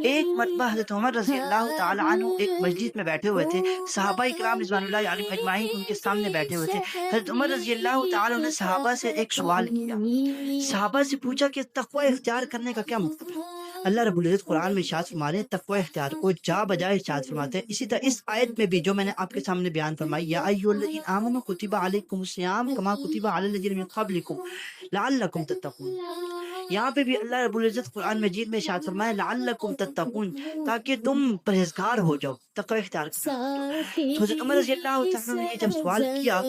ایک مرتبہ حضرت عمر رضی اللہ تعالی عنہ ایک مجلس میں بیٹھے ہوئے تھے، صحابہ کرام رضوان اللہ علیہم اجمعین ان کے سامنے بیٹھے ہوئے تھے۔ حضرت عمر رضی اللہ تعالی عنہ نے صحابہ سے ایک سوال کیا، صحابہ سے پوچھا کہ تقوی اختیار کرنے کا کیا مطلب ہے؟ اللہ رب العزت قرآن میں ارشاد فرما رہے ہیں تقوی اختیار کو جا بجائے ارشاد فرماتے ہیں۔ اسی طرح اس آیت میں بھی جو میں نے آپ کے سامنے بیان فرمائی، یا ایھا الذین آمنوا کتب علیکم الصیام کما کتب علی الذین من قبلکم لعلکم تتقون، یہاں پہ بھی اللہ رب العزت قرآن مجید میں ارشاد فرمایا لعلکم تتقون، تاکہ تم پرہیزگار ہو جاؤ، تقوی اختیار کرو۔ تو حضرت عمر رضی اللہ تعالیٰ نے یہ جب سوال کیا،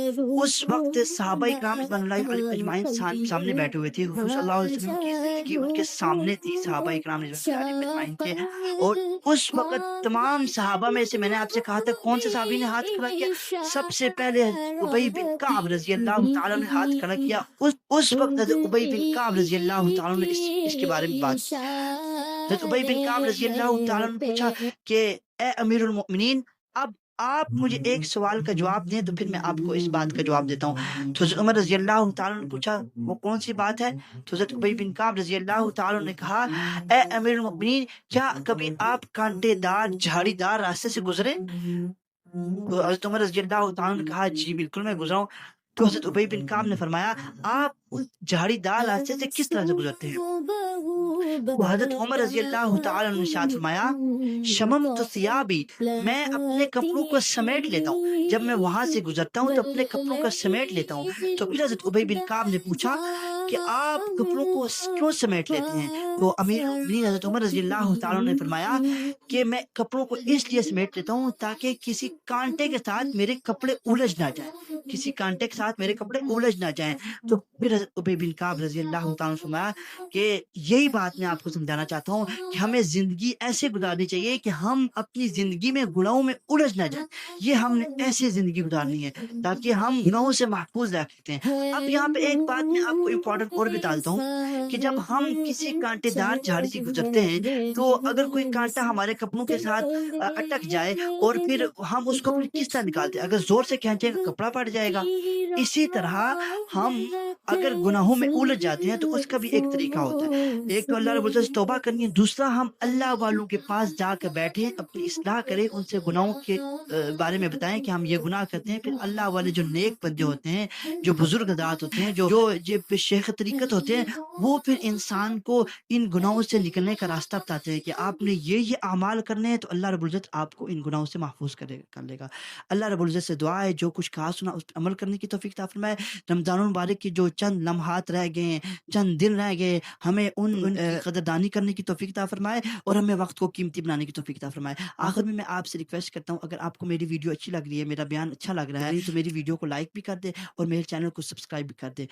اس وقت صحابہ کرام رضوان اللہ علیہم اجمعین سامنے بیٹھے ہوئے تھے، حضور صلی اللہ علیہ وسلم کی زندگی ان کے سامنے تھی، صحابہ کرام رضوان اللہ علیہم اجمعین کے، اور اس وقت تمام صحابہ میں سے میں نے آپ سے کہا تھا کون سے صحابی نے ہاتھ کھڑا کیا؟ سب سے پہلے ابی بن کعب رضی اللہ تعالیٰ نے ہاتھ کھڑا کیا۔ اس وقت حضرت ابی بن کعب رضی اللہ تعالیٰ نے اس کے بارے میں بات کی۔ حضرت ابی بن کعب رضی اللہ تعالیٰ نے پوچھا کہ اے امیر المؤمنین، اب آپ مجھے ایک سوال کا جواب دیں تو پھر میں آپ کو اس بات کا جواب دیتا ہوں۔ تو حضرت عمر رضی اللہ تعالیٰ نے پوچھا وہ کون سی بات ہے؟ تو حضرت ابی بن کعب رضی اللہ تعالیٰ نے کہا اے امیر المؤمنین، کیا کبھی آپ کانٹے دار جھاڑی دار راستے سے گزرے؟ تو حضرت عمر رضی اللہ تعالیٰ نے کہا جی بالکل میں گزرا ہوں۔ تو حضرت ابی بن کعب نے فرمایا آپ اس جھاڑی دار راستے سے کس طرح سے گزرتے ہیں؟ تو حضرت عمر رضی اللہ تعالیٰ نے ارشاد فرمایا شممت ثیابی، میں اپنے کپڑوں کو سمیٹ لیتا ہوں، جب میں وہاں سے گزرتا ہوں تو اپنے کپڑوں کو سمیٹ لیتا ہوں۔ تو پھر حضرت ابی بن کعب نے پوچھا کہ آپ کپڑوں کو کیوں سمیٹ لیتے ہیں؟ تو امیر المؤمنین حضرت عمر رضی اللہ تعالیٰ نے فرمایا کہ میں کپڑوں کو اس لیے سمیٹ لیتا ہوں تاکہ کسی کانٹے کے ساتھ میرے کپڑے الجھ نہ جائیں، کسی کانٹے کے ساتھ میرے کپڑے الجھ نہ جائیں۔ تو پھر حضرت ابی بن کعب رضی اللہ تعالیٰ نے فرمایا کہ یہی بات میں آپ کو سمجھانا چاہتا ہوں کہ ہمیں زندگی ایسے گزارنی چاہیے کہ ہم اپنی زندگی میں گناہوں میں الجھ نہ جائیں، یہ ہم نے ایسے زندگی گزارنی ہے تاکہ ہم گناہوں سے محفوظ رہ سکتے ہیں۔ اب یہاں پہ ایک بات میں آپ کو امپورٹنٹ اور بتا دیتا ہوں کہ جب ہم کسی کانٹے دار جھاڑی سے گزرتے ہیں تو اگر کوئی کانٹا ہمارے کپڑوں کے ساتھ اٹک جائے اور پھر ہم اس کو کس طرح نکالتے ہیں؟ اگر زور سے کھینچیں گے کپڑا پھٹ جائے گا۔ اسی طرح ہم اگر گناہوں میں الجھ جاتے ہیں تو اس کا بھی ایک طریقہ ہوتا ہے، ایک تو اللہ رب العزت سے توبہ کرنی ہے، دوسرا ہم اللہ والوں کے پاس جا کر بیٹھیں، اپنی اصلاح کریں، ان سے گناہوں کے بارے میں بتائیں کہ ہم یہ گناہ کرتے ہیں۔ پھر اللہ والے جو نیک بندے ہوتے ہیں، جو بزرگ حضرات ہوتے ہیں، جو شیخ طریقت ہوتے ہیں، وہ پھر انسان کو ان گناہوں سے نکلنے کا راستہ بتاتے ہیں کہ آپ نے یہ اعمال کرنے ہیں تو اللہ رب العزت آپ کو ان گناہوں سے محفوظ کر لے گا۔ اللہ رب العزت سے دعا ہے جو کچھ کہا سنا اس پر عمل کرنے کی توفیق عطا فرمائے۔ رمضان المبارک کی جو چند لمحات رہ گئے ہیں، چند دن رہ گئے، ہمیں ان قدردانی کرنے کی توفیق عطا فرمائے اور ہمیں وقت کو قیمتی بنانے کی توفیق عطا فرمائے۔ آخر میں آپ سے ریکویسٹ کرتا ہوں اگر آپ کو میری ویڈیو اچھی لگ رہی ہے، میرا بیان اچھا لگ رہا ہے تو میری ویڈیو کو لائک بھی کر دے اور میرے چینل کو سبسکرائب بھی کر دے۔